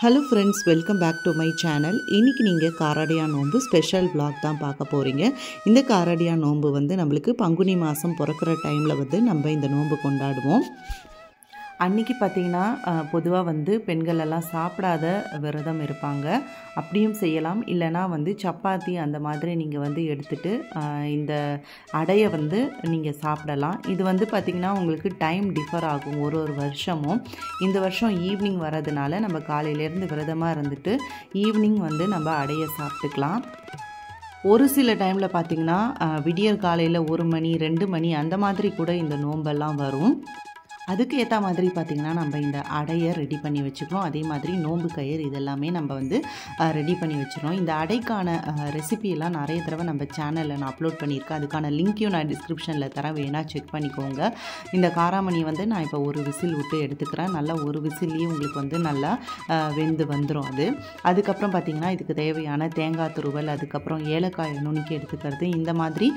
Hello friends, welcome back to my channel. இன்றைக்கி நீங்கள் காரடியா நோன்பு ஸ்பெஷல் vlog தான் பார்க்க போகிறீங்க. இந்த காரடியா நோன்பு வந்து நம்மளுக்கு பங்குனி மாதம் பிறக்கிற டைமில் வந்து நம்ம இந்த நோன்பு கொண்டாடுவோம். அன்றைக்கி பார்த்திங்கன்னா பொதுவாக வந்து பெண்கள் எல்லாம் சாப்பிடாத விரதம் இருப்பாங்க. அப்படியும் செய்யலாம். இல்லைனா வந்து சப்பாத்தி அந்த மாதிரி நீங்கள் வந்து எடுத்துகிட்டு இந்த அடையை வந்து நீங்கள் சாப்பிடலாம். இது வந்து பார்த்திங்கன்னா உங்களுக்கு டைம் டிஃபர் ஆகும் ஒரு வருஷமும். இந்த வருஷம் ஈவினிங் வரதுனால நம்ம காலையிலேருந்து விரதமாக இருந்துட்டு ஈவினிங் வந்து நம்ம அடையை சாப்பிட்டுக்கலாம். ஒரு சில டைமில் பார்த்திங்கன்னா விடியற் காலையில் 1 மணி 2 மணி அந்த மாதிரி கூட இந்த நோன்பெல்லாம் வரும். அதுக்கு ஏற்ற மாதிரி பார்த்திங்கன்னா நம்ம இந்த அடையை ரெடி பண்ணி வச்சுக்கிறோம். அதே மாதிரி நோன்பு கயிறு இதெல்லாமே நம்ம வந்து ரெடி பண்ணி வச்சுக்கிறோம். இந்த அடைக்கான ரெசிபியெல்லாம் நிறைய தடவை நம்ம சேனலில் நான் அப்லோட் பண்ணியிருக்கேன். அதுக்கான லிங்க்கையும் நான் டிஸ்கிரிப்ஷனில் தரேன், வேணால் செக் பண்ணிக்கோங்க. இந்த காராமணி வந்து நான் இப்போ ஒரு விசில் விட்டு எடுத்துக்கிறேன். நல்லா ஒரு விசில்லேயே உங்களுக்கு வந்து நல்லா வெந்து வந்துடும் அது. அதுக்கப்புறம் பார்த்திங்கன்னா இதுக்கு தேவையான தேங்காய் துருவல், அதுக்கப்புறம் ஏலக்காய் நுணுக்கி எடுத்துக்கிறது, இந்த மாதிரி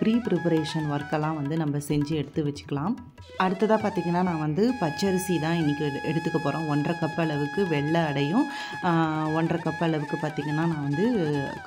ப்ரிப்பரேஷன் ஒர்க்கெல்லாம் வந்து நம்ம செஞ்சு எடுத்து வச்சுக்கலாம். அடுத்ததாக பார்த்திங்கன்னா நான் வந்து பச்சரிசி தான் இன்றைக்கி எடுத்துக்க போகிறோம். 1.5 கப் அளவுக்கு வெள்ளை அடையும் 1.5 கப் அளவுக்கு பார்த்திங்கன்னா நான் வந்து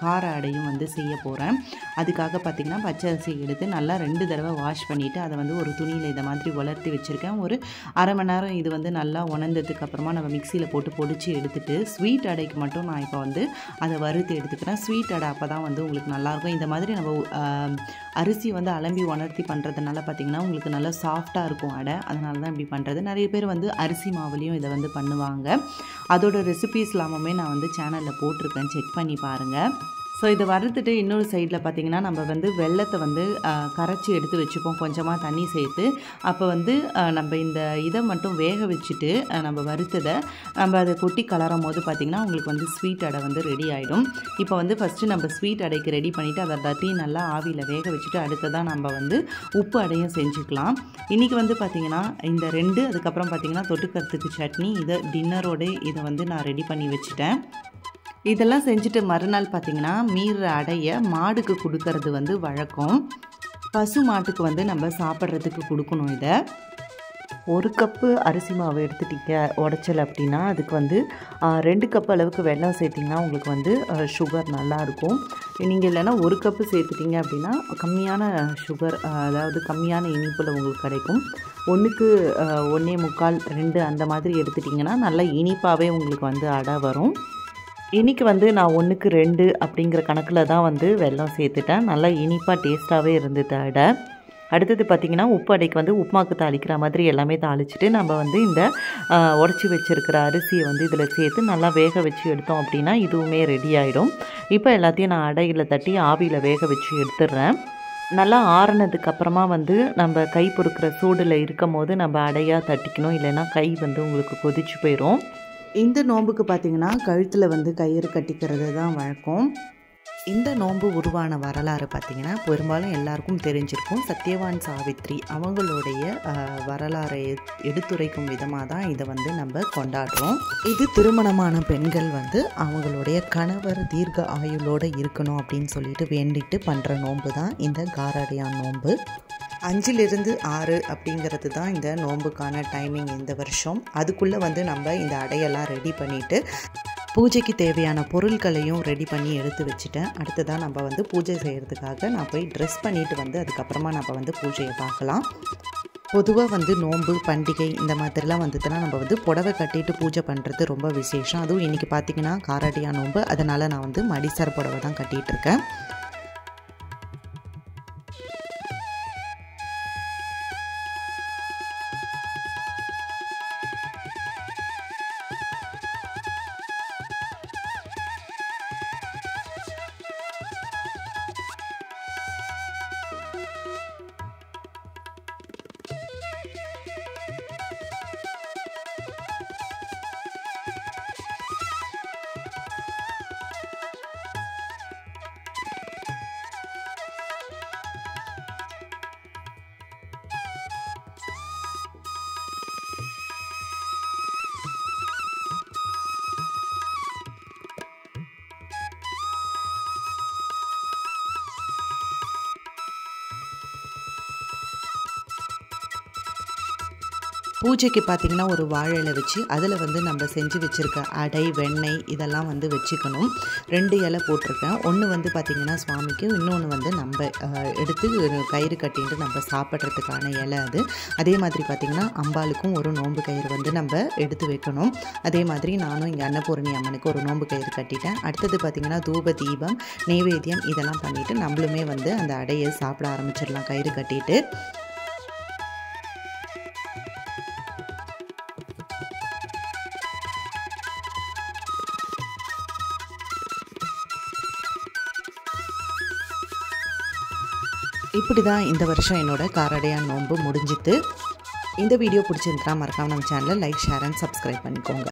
கார அடையும் வந்து செய்ய போகிறேன். அதுக்காக பார்த்திங்கன்னா பச்சரிசி எடுத்து நல்லா 2 தடவை வாஷ் பண்ணிவிட்டு அதை வந்து ஒரு துணியில் இதை மாதிரி உலர்த்தி வச்சுருக்கேன். ஒரு அரை மணி நேரம் இது வந்து நல்லா உணர்ந்ததுக்கு அப்புறமா நம்ம மிக்சியில் போட்டு பொடிச்சு எடுத்துகிட்டு ஸ்வீட் அடைக்கு மட்டும் நான் இப்போ வந்து அதை வறுத்து எடுத்துக்கிறேன். ஸ்வீட் அடை அப்போ தான் வந்து உங்களுக்கு நல்லாயிருக்கும். இந்த மாதிரி நம்ம அரிசி வந்து அலம்பி உணர்த்தி பண்ணுறதுனால பார்த்திங்கன்னா உங்களுக்கு நல்லா சாஃப்டாக இருக்கும் அடை. அதனால தான் இப்படி பண்ணுறது. நிறைய பேர் வந்து அரிசி மாவுலேயும் இதை வந்து பண்ணுவாங்க. அதோட ரெசிபீஸ் எல்லாமே நான் வந்து சேனலில் போட்டிருக்கேன், செக் பண்ணி பாருங்கள். ஸோ இதை வறுத்துட்டு இன்னொரு சைடில் பார்த்திங்கன்னா நம்ம வந்து வெல்லத்தை வந்து கரைச்சி எடுத்து வச்சுப்போம், கொஞ்சமாக தண்ணி சேர்த்து. அப்போ வந்து நம்ம இந்த இதை மட்டும் வேக வச்சுட்டு நம்ம வறுத்ததை நம்ம அதை கொட்டி கலரும் போது பார்த்திங்கன்னா உங்களுக்கு வந்து ஸ்வீட் அடை வந்து ரெடி ஆகிடும். இப்போ வந்து ஃபஸ்ட்டு நம்ம ஸ்வீட் அடைக்கு ரெடி பண்ணிவிட்டு அதை எல்லாத்தையும் நல்லா ஆவியில் வேக வச்சுட்டு அடுத்ததான் நம்ம வந்து உப்பு அடையும் செஞ்சுக்கலாம். இன்றைக்கி வந்து பார்த்திங்கன்னா இந்த 2, அதுக்கப்புறம் பார்த்திங்கன்னா தொட்டுக்கிறதுக்கு சட்னி, இதை டின்னரோடு இதை வந்து நான் ரெடி பண்ணி வச்சுட்டேன். இதெல்லாம் செஞ்சுட்டு மறுநாள் பார்த்திங்கன்னா மீற அடைய மாடுக்கு கொடுக்கறது வந்து வழக்கம். பசு மாட்டுக்கு வந்து நம்ம சாப்பிட்றதுக்கு கொடுக்கணும். இதை 1 கப்பு அரிசி மாவு எடுத்துட்டீங்க உடச்சல் அப்படின்னா அதுக்கு வந்து 2 கப் அளவுக்கு வெல்லம் சேர்த்திங்கன்னா உங்களுக்கு வந்து சுகர் நல்லாயிருக்கும். நீங்கள் இல்லைன்னா 1 கப்பு சேர்த்துட்டிங்க அப்படின்னா கம்மியான சுகர், அதாவது கம்மியான இனிப்பில் உங்களுக்கு கிடைக்கும். 1க்கு 1.25 2 அந்த மாதிரி எடுத்துட்டிங்கன்னா நல்லா இனிப்பாகவே உங்களுக்கு வந்து அடை வரும். இன்றைக்கி வந்து நான் 1க்கு 2 அப்படிங்கிற கணக்கில் தான் வந்து வெல்லம் சேர்த்துட்டேன். நல்லா இனிப்பாக டேஸ்ட்டாகவே இருந்தது அடை. அடுத்தது பார்த்திங்கன்னா உப்பு அடைக்கு வந்து உப்புமாக்கு தாளிக்கிற மாதிரி எல்லாமே தாளிச்சிட்டு நம்ம வந்து இந்த உடச்சி வச்சுருக்கிற அரிசியை வந்து இதில் சேர்த்து நல்லா வேக வச்சு எடுத்தோம் அப்படின்னா இதுவுமே ரெடி ஆகிடும். இப்போ எல்லாத்தையும் நான் அடையில் தட்டி ஆவியில் வேக வச்சு எடுத்துடுறேன். நல்லா ஆறுனதுக்கு அப்புறமா வந்து நம்ம கை பொறுக்கிற சூடில் இருக்கும் போது நம்ம அடையாக தட்டிக்கணும், இல்லைன்னா கை வந்து உங்களுக்கு கொதிச்சு போயிடும். இந்த நோன்புக்கு பார்த்திங்கன்னா கழுத்தில் வந்து கயிறு கட்டிக்கிறது தான் வழக்கம். இந்த நோன்பு உருவான வரலாறு பார்த்திங்கன்னா பெரும்பாலும் எல்லாருக்கும் தெரிஞ்சிருக்கும். சத்யவான் சாவித்ரி அவங்களுடைய வரலாறை எடுத்துரைக்கும் விதமாக தான் இதை வந்து நம்ம கொண்டாடுறோம். இது திருமணமான பெண்கள் வந்து அவங்களுடைய கணவர் தீர்க்க ஆயுளோடு இருக்கணும் அப்படின்னு சொல்லிட்டு வேண்டிட்டு பண்ணுற நோன்பு தான் இந்த காரடியா நோன்பு. 5லிருந்து 6 அப்படிங்கிறது தான் இந்த நோன்புக்கான டைமிங் இந்த வருஷம். அதுக்குள்ளே வந்து நம்ம இந்த அடையெல்லாம் ரெடி பண்ணிவிட்டு பூஜைக்கு தேவையான பொருட்களையும் ரெடி பண்ணி எடுத்து வச்சுட்டேன். அடுத்ததான் நம்ம வந்து பூஜை செய்கிறதுக்காக நான் போய் ட்ரெஸ் பண்ணிவிட்டு வந்து அதுக்கப்புறமா நம்ம வந்து பூஜையை பார்க்கலாம். பொதுவாக வந்து நோன்பு பண்டிகை இந்த மாதிரிலாம் வந்ததுன்னா நம்ம வந்து புடவை கட்டிட்டு பூஜை பண்ணுறது ரொம்ப விசேஷம். அதுவும் இன்றைக்கி பார்த்திங்கன்னா காரடியா நோன்பு, அதனால் நான் வந்து மடிசார் புடவை தான் கட்டிகிட்டு இருக்கேன். பூஜைக்கு பார்த்திங்கன்னா ஒரு வாழை இலை வச்சு அதில் வந்து நம்ம செஞ்சு வச்சுருக்க அடை வெண்ணெய் இதெல்லாம் வந்து வச்சுக்கணும். 2 இலை போட்டிருக்கேன். ஒன்று வந்து பார்த்திங்கன்னா சுவாமிக்கு, இன்னொன்று வந்து நம்ம எடுத்து கயிறு கட்டிட்டு நம்ம சாப்பிட்றதுக்கான இலை அது. அதே மாதிரி பார்த்திங்கன்னா அம்பாளுக்கும் ஒரு நோன்பு கயிறு வந்து நம்ம எடுத்து வைக்கணும். அதே மாதிரி நானும் இங்கே அன்னபூரணி அம்மனுக்கு ஒரு நோன்பு கயிறு கட்டிட்டேன். அடுத்தது பார்த்திங்கன்னா தூப தீபம் நெய்வேத்தியம் இதெல்லாம் பண்ணிவிட்டு நம்மளுமே வந்து அந்த அடையை சாப்பிட ஆரம்பிச்சிடலாம் கயிறு கட்டிட்டு. இப்படி தான் இந்த வருஷம் என்னோட காரடையான் நோன்பு முடிஞ்சிட்டு. இந்த வீடியோ பிடிச்சிருந்தா மறக்காம நம்ம சேனலை லைக், ஷேர் அண்ட் சப்ஸ்கிரைப் பண்ணிக்கோங்க.